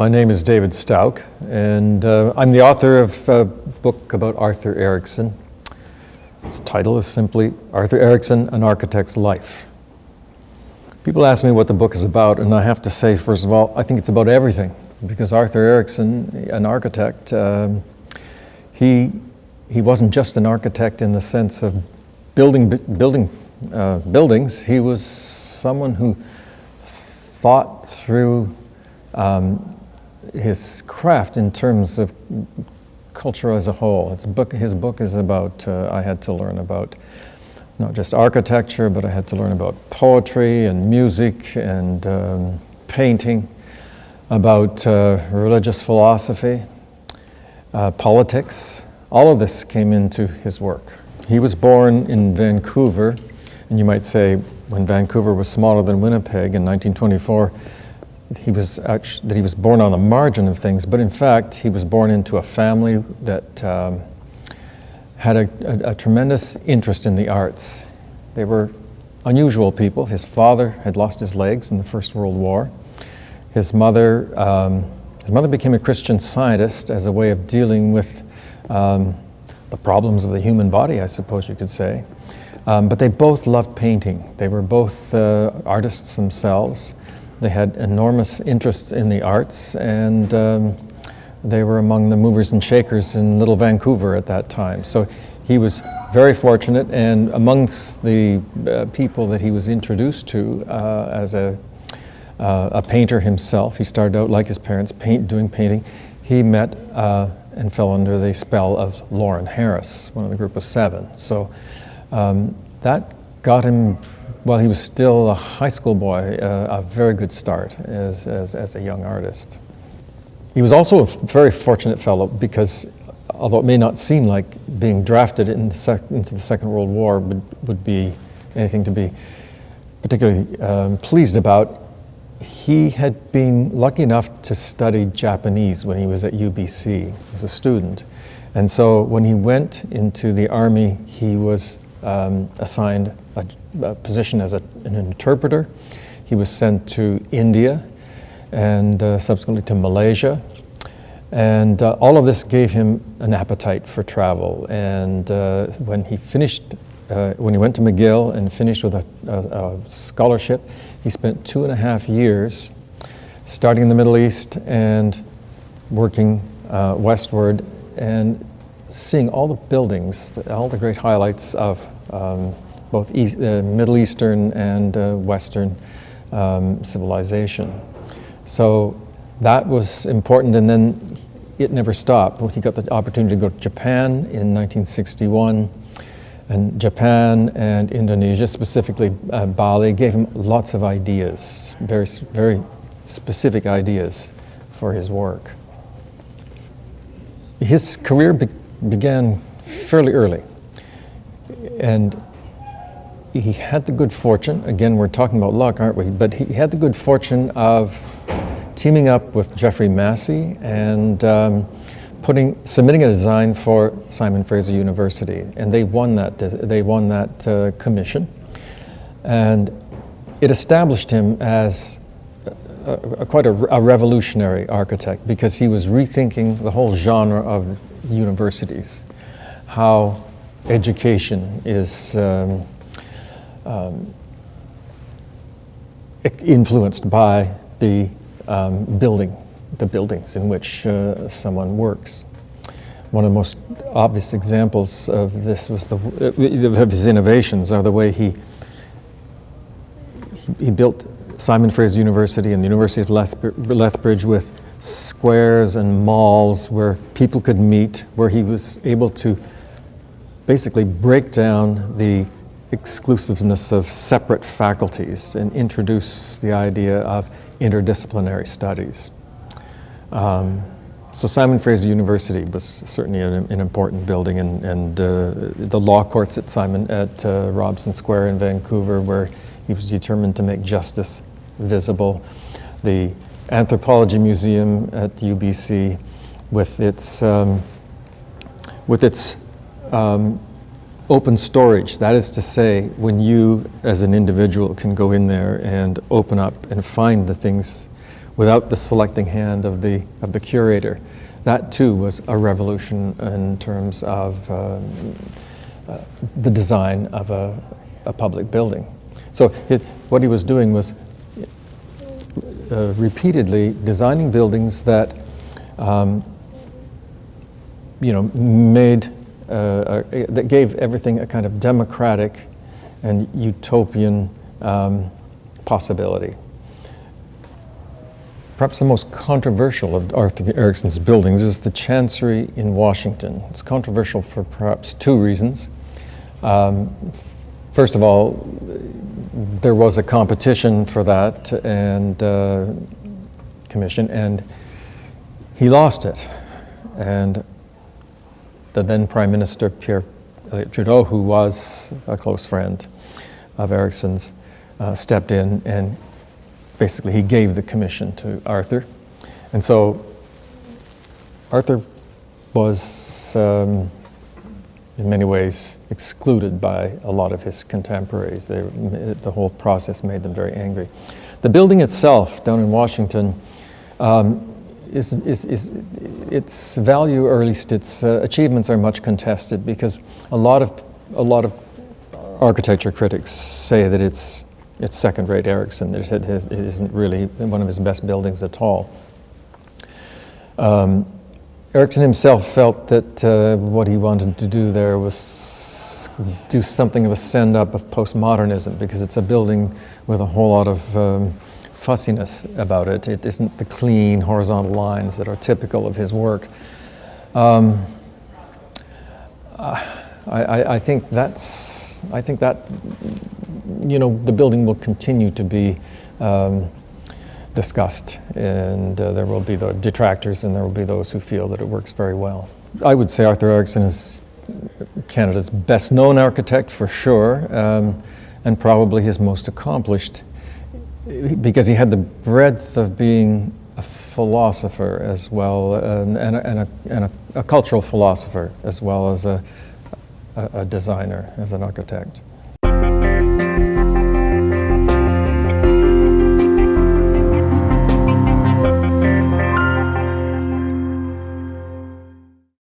My name is David Stouck, and I'm the author of a book about Arthur Erickson. Its title is simply Arthur Erickson, An Architect's Life. People ask me what the book is about, and I have to say, first of all, I think it's about everything, because Arthur Erickson, an architect, he wasn't just an architect in the sense of building buildings. He was someone who thought through his craft in terms of culture as a whole. His book is about, I had to learn about not just architecture, but I had to learn about poetry and music and painting, about religious philosophy, politics. All of this came into his work. He was born in Vancouver, and you might say when Vancouver was smaller than Winnipeg in 1924, he was born on the margin of things, but in fact he was born into a family that had a tremendous interest in the arts. They were unusual people. His father had lost his legs in the First World War. His mother became a Christian Scientist as a way of dealing with the problems of the human body, I suppose you could say. But they both loved painting. They were both artists themselves. They had enormous interest in the arts, and they were among the movers and shakers in Little Vancouver at that time. So he was very fortunate, and amongst the people that he was introduced to as a painter himself, he started out like his parents, doing painting. He met and fell under the spell of Lauren Harris, one of the group of seven. So that got him, while he was still a high school boy, a very good start as a young artist. He was also a very fortunate fellow because, although it may not seem like being drafted into the Second World War would be anything to be particularly pleased about, he had been lucky enough to study Japanese when he was at UBC as a student. And so when he went into the Army, he was assigned a position as an interpreter. He was sent to India and subsequently to Malaysia. And all of this gave him an appetite for travel. And when he went to McGill and finished with a scholarship, he spent 2.5 years starting in the Middle East and working westward and seeing all the buildings, all the great highlights of both Middle Eastern and Western civilization. So that was important, and then it never stopped. He got the opportunity to go to Japan in 1961, and Japan and Indonesia, specifically Bali, gave him lots of ideas, very, very specific ideas for his work. His career began fairly early, and he had the good fortune, again we're talking about luck, aren't we, but he had the good fortune of teaming up with Geoffrey Massey and submitting a design for Simon Fraser University, and they won that commission, and it established him as quite a revolutionary architect, because he was rethinking the whole genre of universities, how education is influenced by the buildings in which someone works. One of the most obvious examples of this was of his innovations are the way he built Simon Fraser University and the University of Lethbridge with squares and malls where people could meet, where he was able to basically break down the exclusiveness of separate faculties and introduce the idea of interdisciplinary studies. So Simon Fraser University was certainly an important building, and the law courts at Robson Square in Vancouver, where he was determined to make justice visible. The Anthropology Museum at UBC, with its open storage. That is to say, when you as an individual can go in there and open up and find the things without the selecting hand of the curator. That too was a revolution in terms of the design of a public building. So what he was doing was repeatedly designing buildings that made that gave everything a kind of democratic and utopian possibility. Perhaps the most controversial of Arthur Erickson's buildings is the Chancery in Washington. It's controversial for perhaps two reasons. First of all, there was a competition for that and commission, and he lost it. And the then Prime Minister, Pierre Trudeau, who was a close friend of Erickson's, stepped in, and basically he gave the commission to Arthur. And so Arthur was in many ways excluded by a lot of his contemporaries. The whole process made them very angry. The building itself down in Washington its value, or at least its achievements, are much contested, because a lot of architecture critics say that it's second-rate Erickson. It isn't really one of his best buildings at all. Erickson himself felt that what he wanted to do there was do something of a send-up of postmodernism, because it's a building with a whole lot of fussiness about it. It isn't the clean horizontal lines that are typical of his work. I think that the building will continue to be discussed, and there will be the detractors and there will be those who feel that it works very well. I would say Arthur Erickson is Canada's best known architect for sure, and probably his most accomplished, because he had the breadth of being a philosopher as well, and a cultural philosopher, as well as a designer, as an architect.